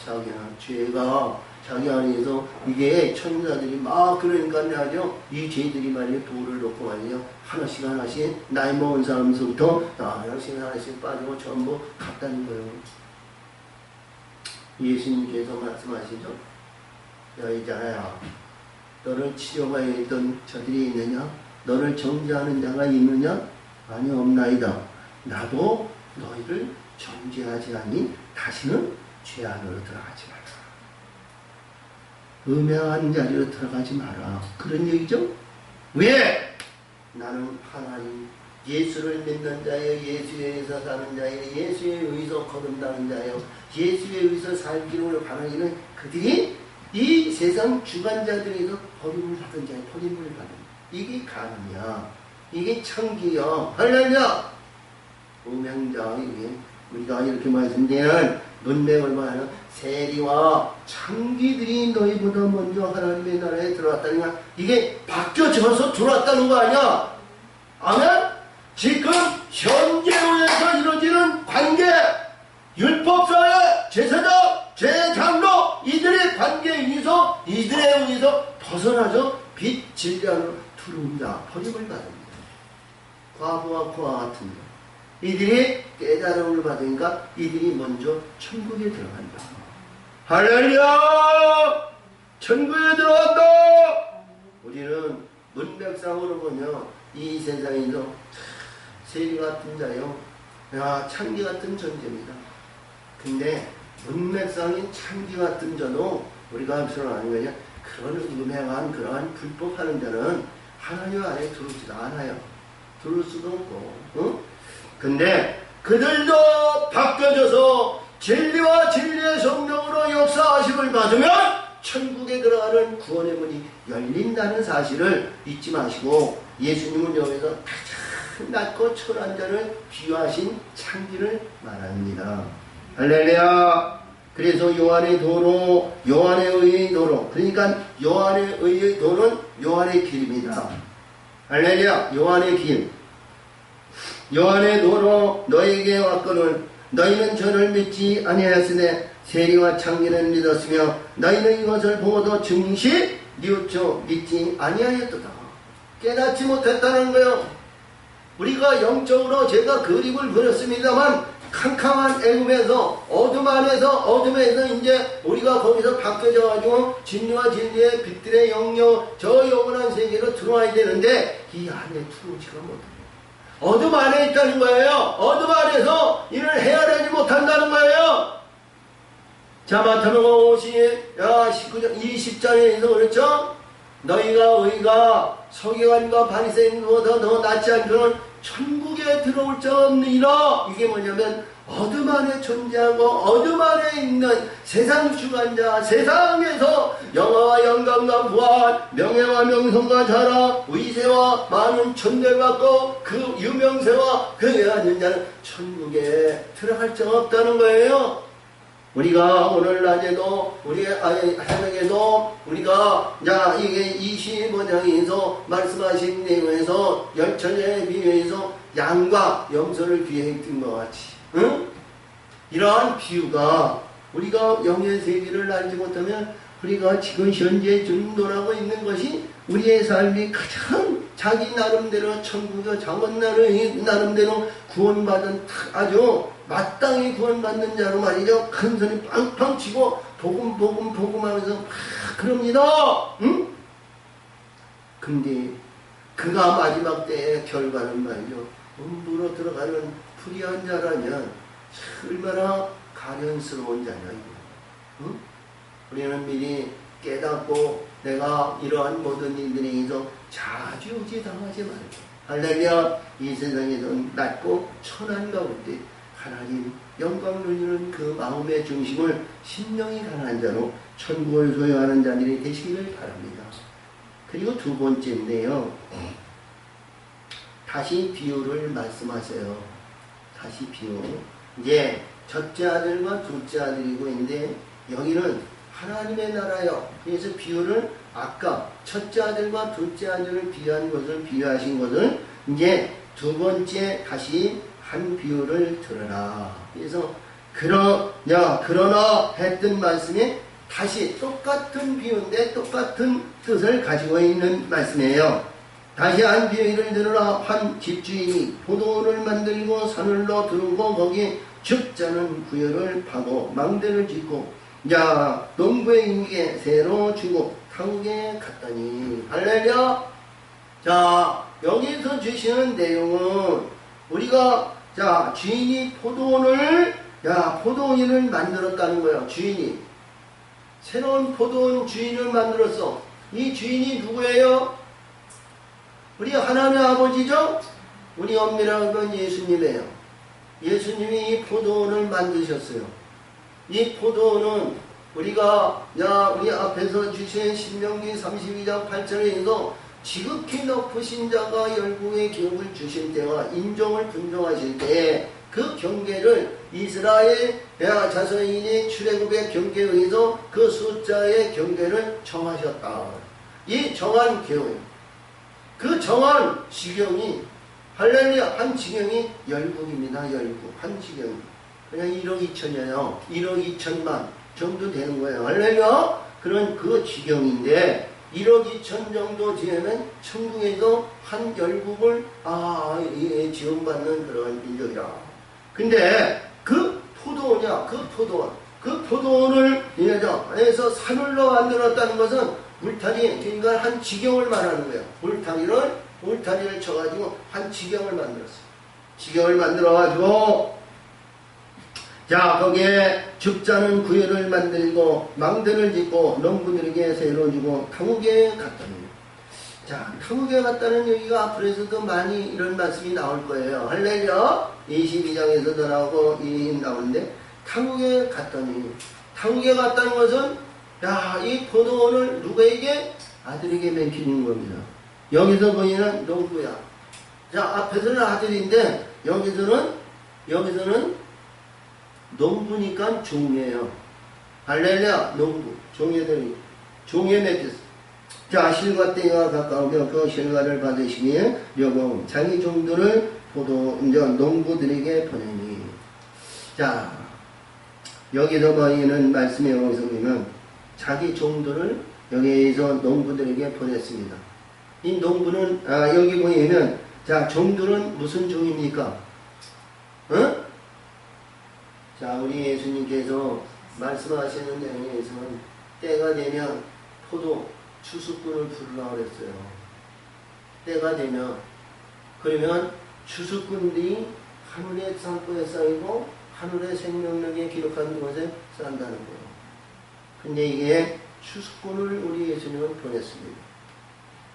자기는 죄가 자기 안에서 이게 천사들이 막 그러니까 말이죠. 이 죄들이 말이죠. 돌을 놓고 말이죠. 하나씩 나이 먹은 사람부터 하나씩 빠지고 전부 갔다는 거예요. 예수님께서 말씀하시죠. 여자야, 너를 치료하여 있던 저들이 있느냐? 너를 정죄하는 자가 있느냐? 아니 없나이다. 나도 너희를 정죄하지 않니? 다시는 죄 안으로 들어가지 마라. 음행한 자리로 들어가지 마라. 그런 얘기죠? 왜? 나는 하나님 예수를 믿는 자예요. 예수에 의해서 사는 자예요. 예수에 의해서 거듭나는 자예요. 예수에 의해서 살기를 바라기는 그들이 이 세상 주관자들에서 버림을 받은 자예요. 버림을 받은 이게 가늠이야. 이게 창기야. 할렐루야! 음행자에게 우리가 이렇게 말씀드리는 문맥을 말하는 세리와 창기들이 너희보다 먼저 하나님의 나라에 들어왔다니까 이게 바뀌어져서 들어왔다는 거 아니야? 아멘? 지금 현재에서 이루어지는 관계 율법사회 제사장 제장로 이들의 관계에 의해서 이들에 의해서 벗어나서 빛 진리로 들어온다. 버림을 받습니다. 과부와 그와 같은 것. 이들이 깨달음을 받으니까 이들이 먼저 천국에 들어간다. 할렐루야! 천국에 들어간다! 우리는 문맥상으로 보면 이 세상에서 세리 같은 자요, 창기 같은 존재입니다. 근데 문맥상인 창기 같은 자도 우리가 무슨 아는 거냐? 그런 음행한 그러한 불법하는 자는 하나님 안에 들어오지도 않아요. 들어올 수도 없고, 근데 그들도 바뀌어져서 진리와 진리의 성령으로 역사하심을 받으면 천국에 들어가는 구원의 문이 열린다는 사실을 잊지 마시고 예수님은 여기서 가장 낮고 천한 자를 비유하신 창기를 말합니다. 할렐루야! 그래서 요한의 도로, 요한의 의의 도로, 그러니까 요한의 의의 도는 요한의 길입니다. 할렐루야! 요한의 길. 요한의 도로 너에게 왔거늘 너희는 저를 믿지 아니하였으되 세리와 창기는 믿었으며 너희는 이것을 보고도 증시 뉘우쳐 믿지 아니하였도다. 깨닫지 못했다는 거요. 우리가 영적으로 제가 그림을 그렸습니다만 캄캄한 애굽에서 어둠에서 이제 우리가 거기서 바뀌어져 가지고 진리와 진리의 빛들의 영역 저 영원한 세계로 들어와야 되는데 이 안에 들어오지가 못해요. 어둠 안에 있다는 거예요. 어둠 안에서 이를 헤아리지 못한다는 거예요. 자, 마태복음 19장 20장에서 그렇죠? 너희가 서기관과 바리새인보다 더 낫지 않고는 천국에 들어올 자 없느니라. 이게 뭐냐면 어둠 안에 존재하고 어둠 안에 있는 세상 주관자, 세상에서 영화와 영광과 부활, 명예와 명성과 자랑, 위세와 많은 존대를 받고 그 유명세와 그에 앉은 자는 천국에 들어갈 자가 없다는 거예요. 우리가 오늘 낮에도 새벽에도 우리가 이게 25장에서 말씀하신 내용에서 열처녀의 비유에서 양과 염소를 비유했던 것 같이 이러한 비유가 우리가 영의 세계를 알지 못하면 우리가 지금 현재 존돈하고 있는 것이 우리의 삶이 가장 자기 나름대로 천국의 나름대로 구원받은 아주 마땅히 구원받는 자로 말이죠. 큰 소리 빵빵 치고 복음 하면서 막 그럽니다. 응? 근데 그가 마지막 때의 결과는 말이죠. 음부로 들어가는 불의한 자라면 얼마나 가련스러운 자냐 이거. 응? 우리는 미리 깨닫고 내가 이러한 모든 일들에 의해서 좌지우지 당하지 말고 할렐루야. 이 세상에서 낮고 천한 가운데 하나님 영광 누리는 그 마음의 중심을 심령이 강한 자로 천국을 소유하는 자들이 되시기를 바랍니다. 그리고 두 번째인데요. 다시 비유를 말씀하세요. 다시 비유. 이제 첫째 아들과 둘째 아들이고 있는데 여기는 하나님의 나라요. 그래서 비유를 아까 첫째 아들과 둘째 아들을 비유하신 것을 이제 두 번째 다시 한 비유를 들어라. 그래서 그러나 했던 말씀이 다시 똑같은 비유인데 똑같은 뜻을 가지고 있는 말씀이에요. 다시 한 비유를 들으라. 한 집주인이 포도원을 만들고 산을로 두르고 거기 죽자는 구열을 파고 망대를 짓고 농부의 임에게 새로 주고 타국에 갔다니. 할렐루야. 자, 여기서 주시는 내용은 우리가 주인이 포도원을 만들었다는 거예요. 주인이 새로운 포도원 주인을 만들었어. 이 주인이 누구예요? 우리 하나님의 아버지죠? 우리 엄밀한 건 예수님이에요. 예수님이 이 포도원을 만드셨어요. 이 포도원은 우리가 우리 앞에서 주신 신명기 32장 8절에서 지극히 높으신 자가 열국의 기업을 주실 때와 인종을 분종하실 때에 그 경계를 이스라엘 자손인이 출애굽의 경계에 의해서 그 숫자의 경계를 정하셨다. 이 정한 계획, 그 정한 지경이 할렐루야 한 지경이 열국입니다. 열국 한 지경이 그냥 1억 2천이에요. 1억 2천만 정도 되는 거예요. 할렐루야. 그런 그 지경인데 1억 2천 정도 되면 천국에서 한 열국을 지원받는 그런 민족이라. 근데 그 포도원을 해서 산울로 만들었다는 것은 울타리, 그러니까 한 지경을 말하는 거예요. 울타리를 쳐가지고 한 지경을 만들었어요. 지경을 만들어가지고 거기에 죽자는 구열을 만들고 망대를 짓고 농부들에게 새로 주고 타국에 갔다는 거예요. 타국에 갔다는 여기가 앞으로서도 많이 이런 말씀이 나올 거예요. 할렐루야. 22장에서도 나오고 나오는데 타국에 갔다는 것은 이 포도원을 누구에게? 아들에게 맡기는 겁니다. 여기서 보이는 농부야. 앞에서는 아들인데 여기서는 농부니까 종이에요. 할렐루야. 농부 종이들이 종에 맡겼어. 실과 때가 가까우며 그 실과를 받으시며 자기 종들을 농부들에게 보내니. 여기서 보이는 말씀에 의해서 보면 자기 종들을 여기에서 농부들에게 보냈습니다. 이 농부는 여기 보이면 종들은 무슨 종입니까? 우리 예수님께서 말씀하시는 내용에서는 때가 되면 포도 추수꾼을 부르라고 그랬어요. 때가 되면 그러면 추수꾼들이 하늘의 땅굴에 쌓이고 하늘의 생명력에 기록한 곳에 쌓는다는 거예요. 근데 이게 추수꾼을 우리 예수님은 보냈습니다.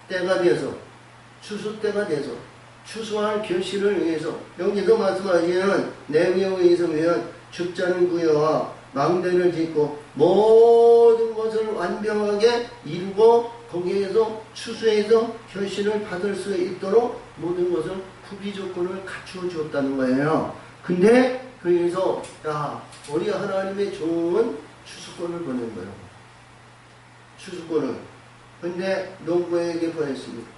때가 돼서 추수 때가 돼서 추수할 결실을 위해서 여기서 말씀하시는 내용에 의해서 보면 죽자는 구여와 망대를 짓고 모든 것을 완벽하게 이루고 거기에서 추수해서 결실을 받을 수 있도록 모든 것을 구비 조건을 갖추어 주었다는 거예요. 근데 그래서 우리 하나님의 종은 추수꾼을 보낸 거예요. 추수꾼을. 근데 농부에게 보냈습니다.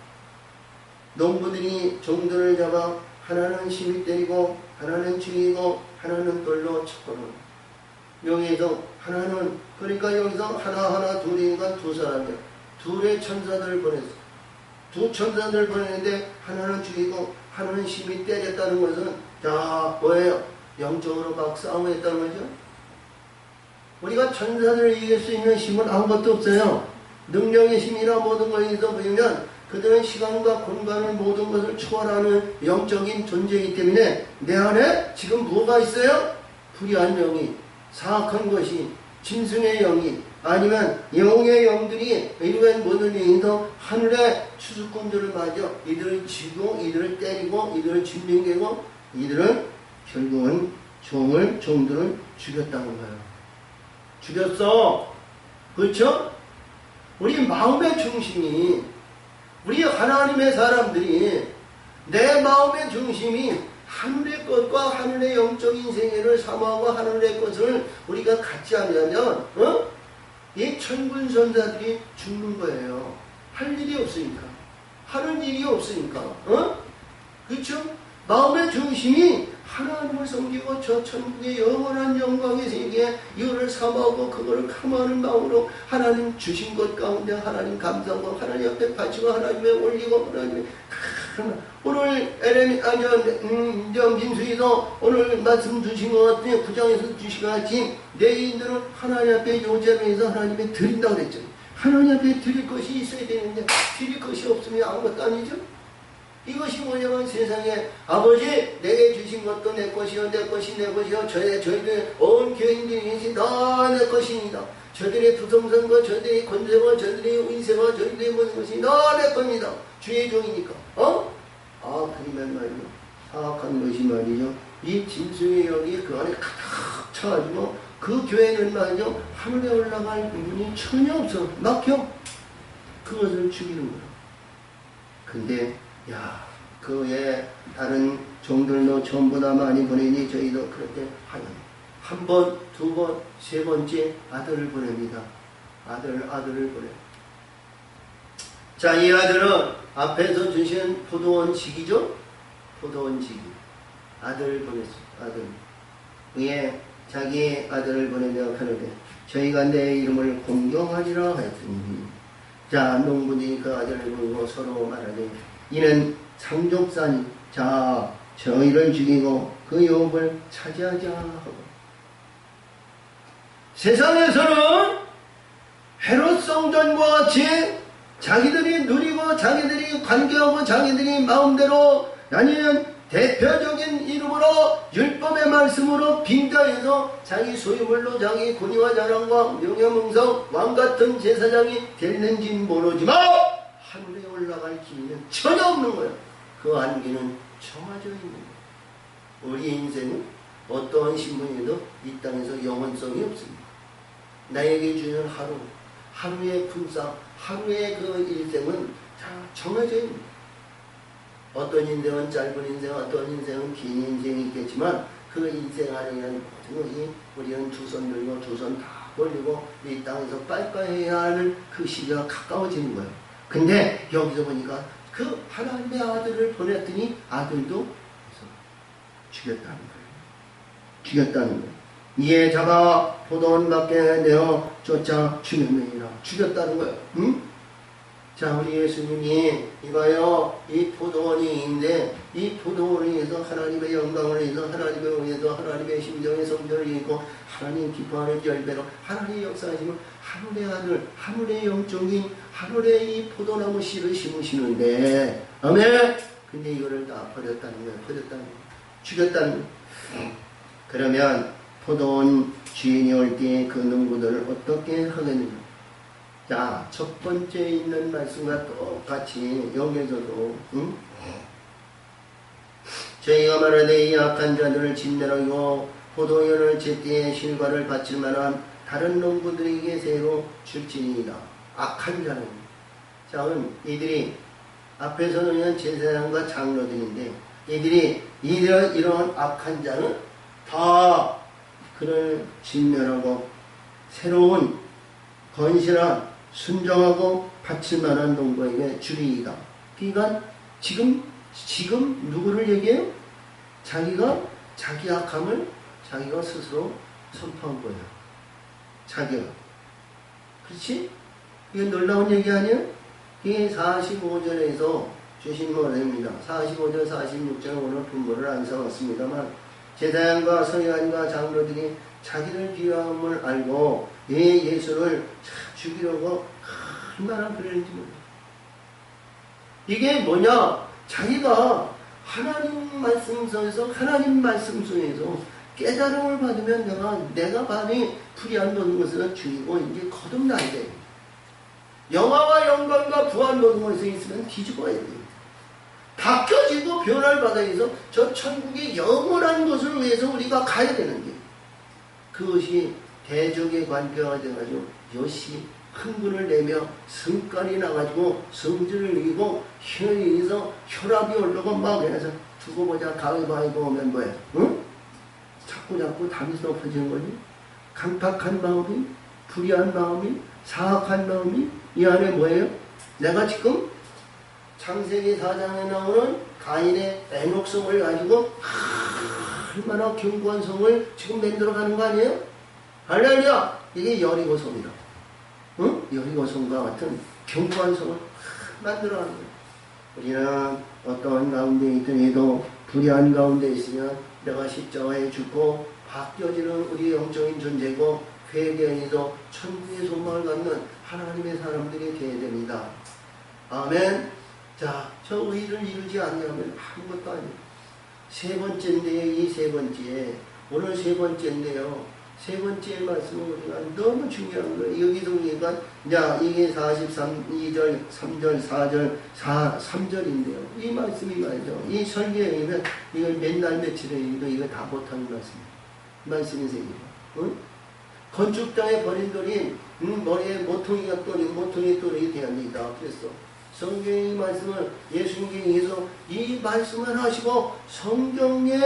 농부들이 종들을 잡아 하나는 심히 때리고 하나는 죽이고 하나는 돌로 쳤거든. 여기에서 하나는 여기서 하나 둘이니까 두 사람이야. 둘의 천사들을 보냈어. 두 천사들을 보냈는데 하나는 죽이고 하나는 심히 때렸다는 것은 뭐예요? 영적으로 막 싸움했다는 거죠. 우리가 천사들을 이길 수 있는 힘은 아무것도 없어요. 능력의 힘이나 모든 것에서 보면 그들은 시간과 공간을 모든 것을 초월하는 영적인 존재이기 때문에 내 안에 지금 뭐가 있어요? 불의한 영이, 사악한 것이, 짐승의 영이, 아니면 영의 영들이 이러한 모든 영에서 하늘의 추수꾼들을 맞아 이들을 쥐고 이들을 때리고 이들을 진명되고 이들은 결국은 종들을 죽였다는 거예요. 죽였어. 그렇죠? 우리 마음의 중심이, 우리 하나님의 사람들이 내 마음의 중심이 하늘의 것과 하늘의 영적인 세계를 사모하고 하늘의 것을 우리가 갖지 않으면 이 천군 전사들이 죽는 거예요. 할 일이 없으니까. 하는 일이 없으니까. 그렇죠? 마음의 중심이 하나님을 섬기고 저 천국의 영원한 영광의 세계에 이거를 사모하고 그거를 감하는 마음으로 하나님 주신 것 가운데 하나님 감사하고 하나님 옆에 바치고 하나님에 올리고 하나님의 오늘 민수이도 오늘 말씀 주신 것 같으니 구장에서 주신 것 같이 내인들은 하나님 앞에 요제에서 하나님에 드린다고 그랬죠. 하나님 앞에 드릴 것이 있어야 되는데 드릴 것이 없으면 아무것도 아니죠. 이것이 뭐냐면 세상에 아버지 내게 주신 것도 내 것이요 내 것이 내 것이요 저희들 온 교인들이 다 내 것입니다. 저들의 부성성과 저들의 권세와 저들의 의세와 저들의 모든 것이 다 내 겁니다. 주의 종이니까. 그러면 말이죠. 사악한 것이 말이죠. 이 짐승의 영이 그 안에 가득 차가지고 그 교회는 말이죠. 하늘에 올라갈 부분이 전혀 없어. 막혀. 그것을 죽이는 거야. 근데 그 외에 다른 종들도 전부 다 많이 보내니 저희도 그럴 때 한 번, 두 번, 세 번째 아들을 보냅니다. 아들을 보내. 자, 이 아들은 앞에서 주신 포도원직이죠? 포도원직이. 아들을 보냈어. 아들. 위에 자기 아들을 보내며 하는데 저희가 내 이름을 공경하리라 하였더니 자, 농부들이 그 아들을 보고 서로 말하되 이는 상족산이 자 저희를 죽이고 그 유업을 차지하자 하고. 세상에서는 헤롯 성전과 같이 자기들이 누리고 자기들이 관계하고 자기들이 마음대로 아니면 대표적인 이름으로 율법의 말씀으로 빙자해서 자기 소유물로 자기 권위와 자랑과 명예명성 왕같은 제사장이 됐는지는 모르지만 하늘에 올라갈 길은 전혀 없는 거예요. 그 안개는 정해져 있는 거예요. 우리 인생은 어떠한 신분에도 이 땅에서 영원성이 없습니다. 나에게 주는 하루의 품삯, 하루의 그 일생은 다 정해져 있는 거예요. 어떤 인생은 짧은 인생, 어떤 인생은 긴 인생이 있겠지만 그 인생 안에는 모든 것이 우리는 두 손 들고 두 손 다 벌리고 이 땅에서 빨빨해야 하는 그 시기가 가까워지는 거예요. 근데 여기서 보니까 그 하나님의 아들을 보냈더니 아들도 죽였다는 거예요. 죽였다는 거예요. 이에 잡아 포도원 밖에 내어 쫓아 죽였느니라. 죽였다는 거예요. 응? 자, 우리 예수님이 이봐요. 이 포도원이 있는데 이 포도원에 의해서 하나님의 영광을 위해서 하나님의 의해서 하나님의 심정의 성전을 읽고 하나님 기뻐하는 열매로 하나님의 역사하시면 하늘의 아들, 하늘의 영적인 하늘의 이 포도나무 씨를 심으시는데 아멘. 근데 이거를 다 버렸다는 거예요. 버렸다는 거예요. 죽였다는 거예요. 그러면 포도원 주인이 올 때 그 농부들을 어떻게 하겠느냐. 자, 첫 번째 있는 말씀과 똑같이 여기서도 저희가 말하되 이 악한 자들을 진멸하고 포도연을 제때에 실과를 바칠 만한 다른 농부들에게 새로 줄지니이다. 악한 자는. 자, 이들이 앞에서는 제사장과 장로들인데 이들이 이런 악한 자는 다 그를 진멸하고 새로운 건실한 순정하고 바칠 만한 농부에게 주리이다. 그러니까 지금 누구를 얘기해요? 자기가 자기 악함을 자기가 스스로 선포한 거예요. 자기가. 그렇지? 이게 놀라운 얘기 아니에요? 이게 45절에서 주신 말입니다. 45절, 46절 오늘 분모를 안 써왔습니다만 제사장과 서기관과 장로들이 자기를 귀함을 알고 예수를 죽이려고 얼마나 그랬는지 몰라요. 이게 뭐냐? 자기가 하나님 말씀 속에서 깨달음을 받으면 내가 많이 불의한 모든 것을 죽이고 이제 거듭나야 돼. 영화와 영광과 부한 모든 것에 있으면 뒤집어야 돼. 바뀌어지고 변화를 받아야 해서 저 천국의 영원한 것을 위해서 우리가 가야 되는 게, 그것이 대적의 관계가 돼가지고 여시 흥분을 내며 성깔이 나가지고 성질을 이기고 혀에서 혈압이 올라고 막 해서 두고 보자 가위바위보 오면 뭐야? 응? 자꾸 담이 높아지는 거지. 강팍한 마음이, 불의한 마음이, 사악한 마음이 이 안에 뭐예요? 내가 지금 창세기 4장에 나오는 가인의 애녹성을 가지고 얼마나 견고한 성을 지금 만들어가는 거 아니에요? 할렐루야! 이게 여리고성이다. 응? 여리고성과 같은 견고한 성을 만들어가는 거예요. 우리는 어떠한 가운데 있더라도 불의한 가운데 있으면 내가 십자가에 죽고 바뀌어지는 우리의 영적인 존재고 회개에서 천국의 소망을 갖는 하나님의 사람들이 되어야 됩니다. 아멘. 자, 저 의를 이루지 않으면 아무것도 아니에요. 세 번째인데요. 이 세 번째, 오늘 세 번째인데요. 세 번째 말씀은 우리가 너무 중요한 거예요. 여기서 보니까 이게 43절, 3절, 4절, 3절인데요. 이 말씀이 말이죠. 이 설교에 의하면 이걸 맨날 며칠에 의해도 이거 다 못하는 말씀이세요. 응? 건축자의 버린 돌이 머리에 모퉁이가 또는 모퉁이 돌이 되었니다. 그랬어. 성경의 말씀을 예수님께 의해서 이 말씀을 하시고 성경에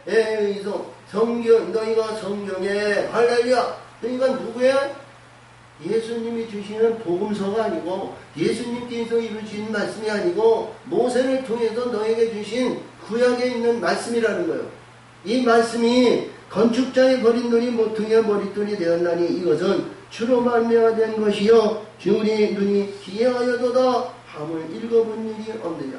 의해서 너희가 성경에 할렐루야, 너희가 누구야? 예수님이 주시는 복음서가 아니고 예수님께서 이루신 말씀이 아니고 모세를 통해서 너에게 주신 구약에 있는 말씀이라는 거예요. 이 말씀이 건축자의 버린 돌이 모퉁이와 머릿돌이 되었나니 이것은 주로 말미암아 것이요 주의 눈이 기회하여도다 함을 읽어본 일이 없느냐.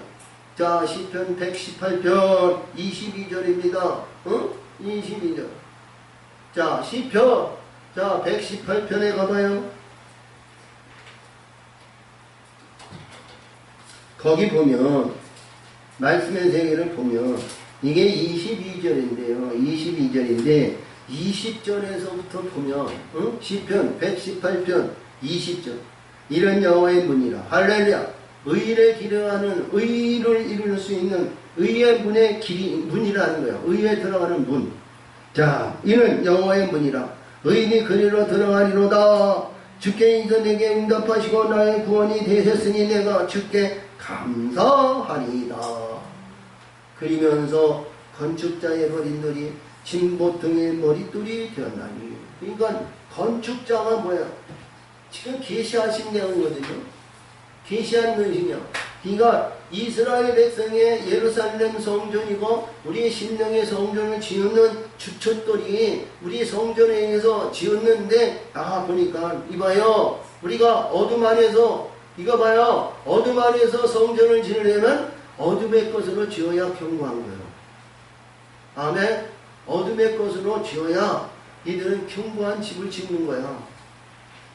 자, 시편 118편 22절입니다. 응? 22절. 자, 시편 118편에 가봐요. 거기 보면 말씀의 세계를 보면 이게 22절인데요. 22절인데 20절에서부터 보면 시편 118편 20절 이런 여호와의 문이라 할렐루야 의를 기려하는 의를 이룰 수 있는 의의 문의 길이 문이라는 거예요. 의에 들어가는 문. 자, 이는 여호와의 문이라 의인이 그리로 들어가리로다. 주께서 내게 응답하시고 나의 구원이 되셨으니 내가 주께 감사하리이다. 그리면서 건축자의 버린 돌이 진보통의 머릿돌이 되었나니. 그러니까 건축자가 뭐야? 지금 계시하신 내용이거든요. 계시한 것이냐? 그러니까 이스라엘 백성의 예루살렘 성전이고 우리의 심령의 성전을 지었는 주춧돌이 우리 성전에 의해서 지었는데 보니까 이봐요. 우리가 어둠 안에서 이거 봐요. 어둠 안에서 성전을 지으려면 어둠의 것으로 지어야 견고한 거예요. 아멘. 어둠의 것으로 지어야 이들은 견고한 집을 짓는 거야.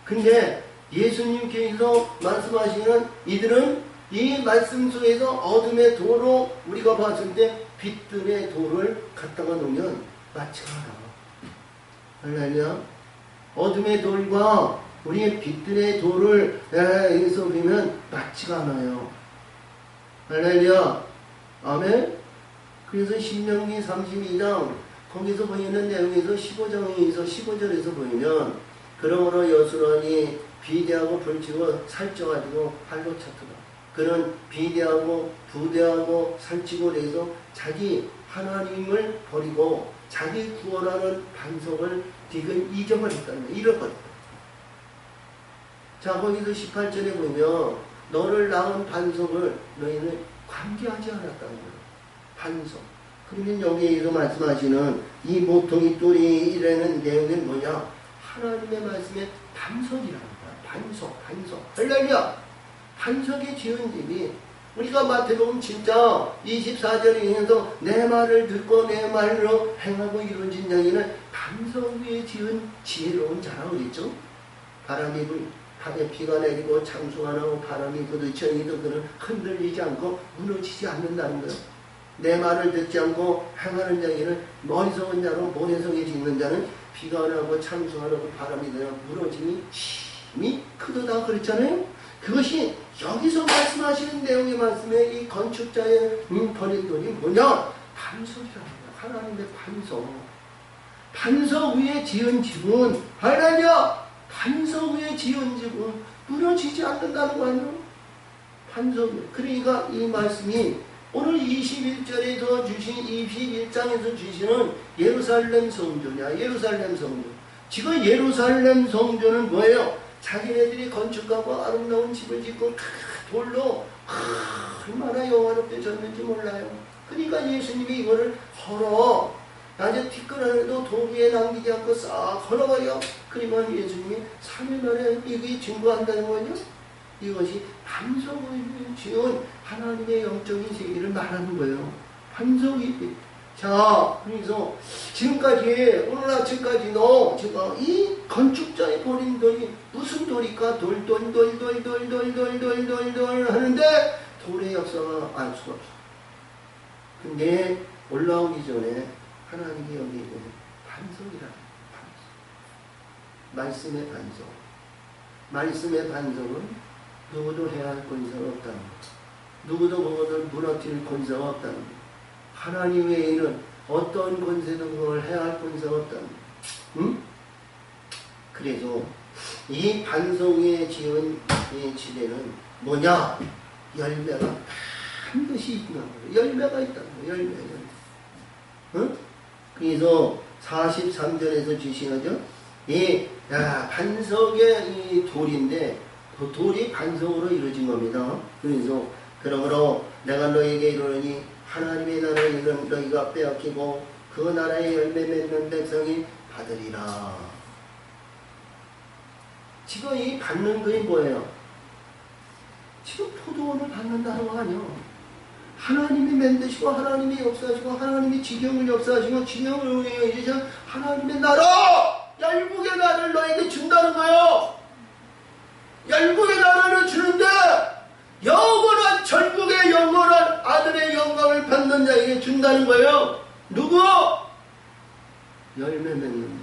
근데 예수님께서 말씀하시는 이들은 이 말씀 속에서 어둠의 도로 우리가 봤을 때 빛들의 도를 갖다가 놓으면 맞지가 않아. 할렐루야. 어둠의 돌과 우리의 빛들의 도를 여기서 보면 맞지가 않아요. 할렐루야. 아멘. 그래서 신명기 32장 거기서 보이는 내용에서 15절에서 보이면 그러므로 여수론이 비대하고 불치고 살쪄가지고 발로 찼더라. 그는 비대하고 부대하고 살찌고 그래서 자기 하나님을 버리고 자기 구원하는 반석을 디금 잊어버렸다는 거예요. 잃어버렸다. 자, 거기서 18절에 보면 너를 낳은 반석을 너희는 관계하지 않았다는 거예요. 반석. 그러면 여기에서 말씀하시는 이 모퉁이 돌이 이라는 내용은 뭐냐? 하나님의 말씀에 반석이라는 거야. 반석. 할렐루야! 반석이 지은 집이 우리가 마태복음 진짜 24절에 의해서 내 말을 듣고 내 말로 행하고 이루어진 자에는 반석 위에 지은 지혜로운 자라고 그랬죠? 바람이 비가 내리고 창수가 나고 바람이 부딪혀도 그는 흔들리지 않고 무너지지 않는다는 거예요. 내 말을 듣지 않고 행하는 자에게는 어리석은 자로 모래성에 짓는 자는 비가 나고 창수하고 바람이 되어 무너짐이 심히 크도다 그랬잖아요. 그것이 여기서 말씀하시는 내용의 말씀에 이 건축자의 버린 돈이 뭐냐? 반석이라는 거야. 하나님의 반석. 반석 위에 지은 집은 할렐루야! 반석 위에 지은 집은 무너지지 않는다는 거 아니에요? 반석 위에. 그러니까 이 말씀이 오늘 21절에서 주신 21장에서 주시는 예루살렘 성전이야. 예루살렘 성전. 지금 예루살렘 성전은 뭐예요? 자기네들이 건축하고 아름다운 집을 짓고 돌로 얼마나 영화롭게 졌는지 몰라요. 그러니까 예수님이 이거를 걸어 낮에 티끌하는데도 돌 위에 남기지 않고 싹 걸어버려. 그러면 예수님이 3일 만에 이게 증거한다는 거냐? 이것이 반석을 지은 하나님의 영적인 세계를 말하는 거예요. 반석이. 자, 그래서 지금까지 오늘 아침까지도 제가 이 건축자의 버린 돌이 무슨 돌일까? 돌 하는데 돌의 역사가 알 수가 없어. 근데 올라오기 전에 하나님이 여기 있는 반석이라는 반석. 말씀의 반석. 말씀의 반석은 누구도 해할 권세가 없다는 것. 누구도 그것을 무너뜨릴 권세가 없다는 것. 하나님 외에는 어떤 권세도 그걸 해할 권세가 없다는 것. 응? 그래서 이 반석 위에 지은 이 지대는 뭐냐? 열매가 반드시 있다는 거예요. 열매가 있다는 거예요. 열매. 응? 그래서 43절에서 주시하죠. 이 반석의 이 돌인데 그 돌이 반석으로 이루어진 겁니다. 그래서 그러므로 내가 너에게 이르노니 하나님의 나라를 너희가 빼앗기고 그 나라의 열매 맺는 백성이 받으리라. 지금 이 받는 것이 뭐예요? 지금 포도원을 받는다는 거 아니에요. 하나님이 만드시고 하나님이 역사하시고 하나님이 지경을 역사하시고 지경을 운영해주셔 하나님의 나라! 열국의 나라를 너에게 준다는 거예요. 열국의 나라를 주는데 영원한 전국의 영원한 아들의 영광을 받는 자에게 준다는 거예요. 누구? 열매 맺는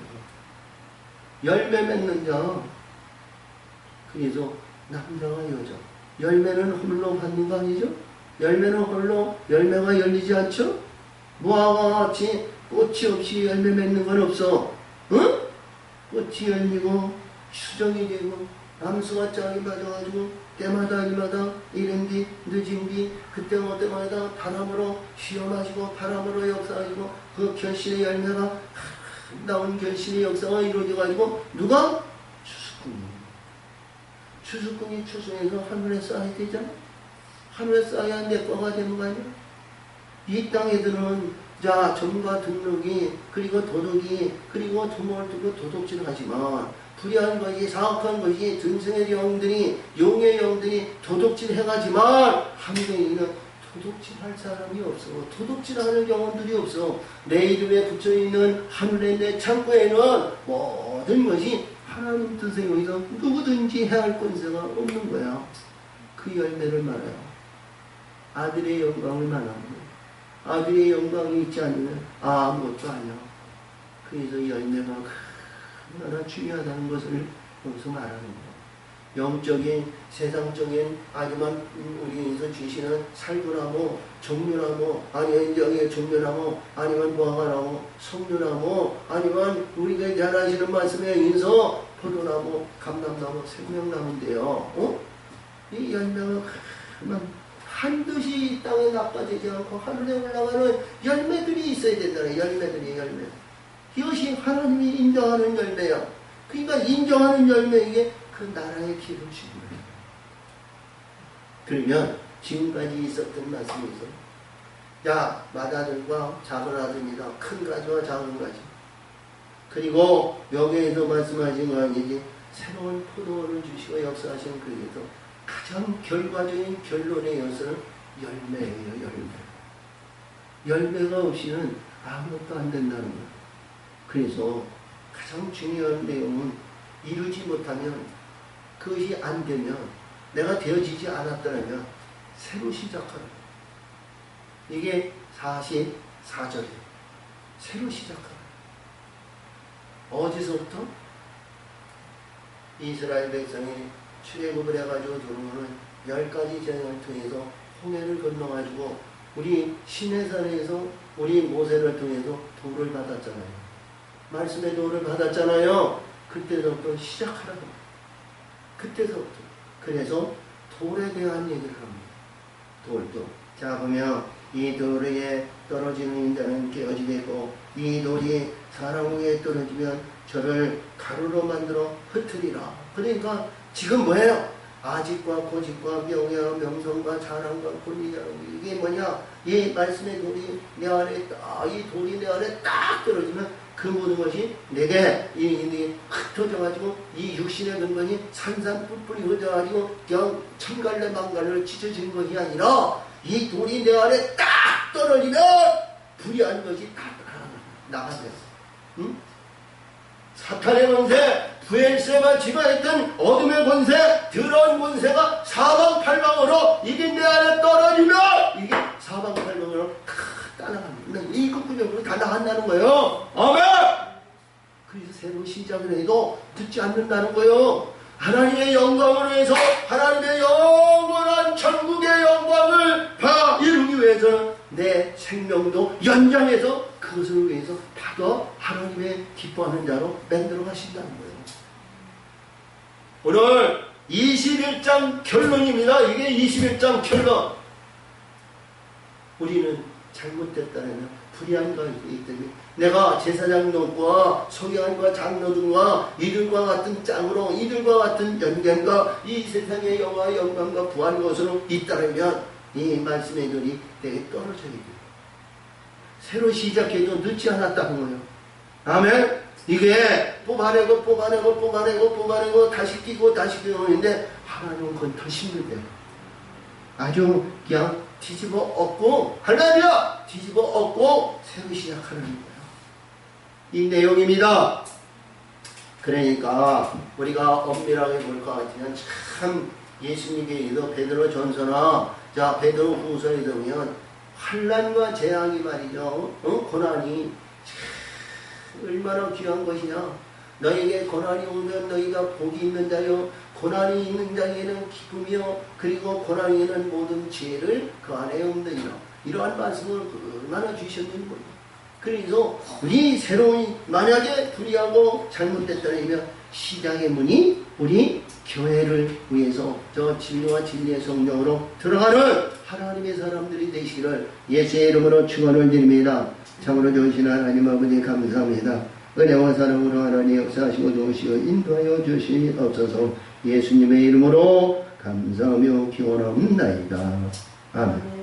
자. 열매 맺는 자. 그래서 남자와 여자. 열매는 홀로 받는 거 아니죠? 열매는 홀로 열매가 열리지 않죠? 무화과와 같이 꽃이 없이 열매 맺는 건 없어. 응? 꽃이 열리고 수정이 되고 암수가 짝이 맞아가지고 때마다 이른 뒤 늦은 뒤 그때마다 바람으로 시험하시고 바람으로 역사하시고 그 결실의 열매가 나온 결실의 역사가 이루어져가지고 누가? 추수꾼이. 추수꾼이 추수해서 하늘에 쌓아야 되잖아. 하늘에 쌓아야 내 거가 되는 거 아니야? 이 땅에들은 자 점과 등록이 그리고 도덕이 그리고 두목을 두고 도둑질을 하지만 불의한 것이 사악한 것이 등승의 영들이 용의 영들이 도둑질 해가지만 하늘에는 도둑질할 사람이 없어. 도둑질하는 영혼들이 없어. 내 이름에 붙여있는 하늘의 내 창고에는 모든 것이 하나님 뜻에 의해서 누구든지 해할 권세가 없는 거야. 그 열매를 말해요. 아들의 영광을 말하는 거야. 아들의 영광이 있지 않으면 아무것도 아니야. 그래서 열매가 얼마나 중요하다는 것을 여기서 말하는 거예요. 영적인, 세상적인, 아니면 우리에서 주시는 살구나무, 종류나무, 아니면 여기에 종류나무, 아니면 무화과나무, 석류나무, 아니면 우리가 잘 아시는 말씀에 의해서 포도나무, 감람나무, 생명나무인데요. 이 열매가 반드시 이 땅에 나빠지지 않고 하늘에 올라가는 열매들이 있어야 된다는 열매들이 열매. 이것이 하나님이 인정하는 열매야. 그러니까 인정하는 열매에게 그 나라의 기름 주는 거예요. 그러면 지금까지 있었던 말씀에서 야 맏아들과 작은 아들이다. 큰 가지와 작은 가지. 그리고 여기에서 말씀하신 거 아니지. 새로운 포도원을 주시고 역사하신 그에서 가장 결과적인 결론의 요소는 열매예요. 열매. 열매가 없이는 아무것도 안 된다는 거예요. 그래서 가장 중요한 내용은 이루지 못하면 그것이 안 되면 내가 되어지지 않았더라면 새로 시작하는 거예요. 이게 44절에 새로 시작하라. 어디서부터? 이스라엘 백성이 출애굽을 해가지고 들어오는 10가지 재앙을 통해서 홍해를 건너가지고 우리 시내산에서 우리 모세를 통해서 도를 받았잖아요. 말씀의 도를 받았잖아요. 그때부터 시작하라고. 그때서부터. 그래서 돌에 대한 얘기를 합니다. 돌도. 자, 보면 이 돌에 떨어지는 자는 깨어지겠고 이 돌이 사람 위에 떨어지면 저를 가루로 만들어 흩으리라. 그러니까 지금 뭐예요? 아직과 고직과 명예와 명성과 자랑과 권위자랑 이게 뭐냐? 이 말씀의 돌이 내 안에 딱, 이 돌이 내 안에 딱 떨어지면 그 모든 것이 내게 흩어져가지고 이 육신의 근본이 산산뿔뿔이 흩어져가지고 그냥 천갈래 만갈래로 찢어진 것이 아니라 이 돌이 내 안에 딱 떨어지면 불의한 것이 다 나가세요. 응? 사탄의 권세, 부엘세바 지배했던 어둠의 권세, 더러운 권세가 사방팔방으로 이게 내 안에 떨어지면 이게 사방팔방으로 다 따라갑니다. 이국구적으로 다 나간다는 거예요. 아멘! 그래서 새로운 시작을 해도 듣지 않는다는 거예요. 하나님의 영광을 위해서 하나님의 영원한 천국의 영광을 이루기 위해서 내 생명도 연장해서 그것을 위해서 더 하나님의 기뻐하는 자로 만들어 가신다는 거예요. 오늘 21장 결론입니다. 이게 21장 결론. 우리는 잘못됐다면 불의한 것이기 때문에 내가 제사장 노과 서기관과 장로들과 이들과 같은 짱으로 이들과 같은 연견과 이 세상의 영화의 영광과 부한 것으로 잇따르면 이 말씀의 눈이 내게 떨어져야 돼요. 새로 시작해도 늦지 않았다는 거예요. 아멘. 이게 뽑아내고 다시 끼고 다시 끼고인데 하나님은 그건 더 힘들대요. 아주 그냥 뒤집어 엎고 할렐루야 뒤집어 엎고 새로 시작하는 거예요. 이 내용입니다. 그러니까 우리가 엄밀하게 볼 것 같으면 참 예수님께서 베드로 전서나 자 베드로 후서에 보면 환난과 재앙이 말이죠. 고난이 얼마나 귀한 것이냐. 너에게 고난이 오면 너희가 복이 있는 자요 고난이 있는 자에게는 기쁨이요 그리고 고난에는 모든 지혜를 그 안에 없느니라. 이러한 말씀을 얼마나 주셨는지 모릅니다. 그래서 우리 새로운 만약에 불의하고 잘못됐다면 시작의 문이 우리 교회를 위해서 저 진리와 진리의 성령으로 들어가는 하나님의 사람들이 되시기를 예수의 이름으로 축원을 드립니다. 참으로 좋으신 하나님 아버지 감사합니다. 은혜와 사랑으로 하나님 역사하시고 도우시고 인도하여 주시옵소서. 예수님의 이름으로 감사하며 기원합나이다. 아멘.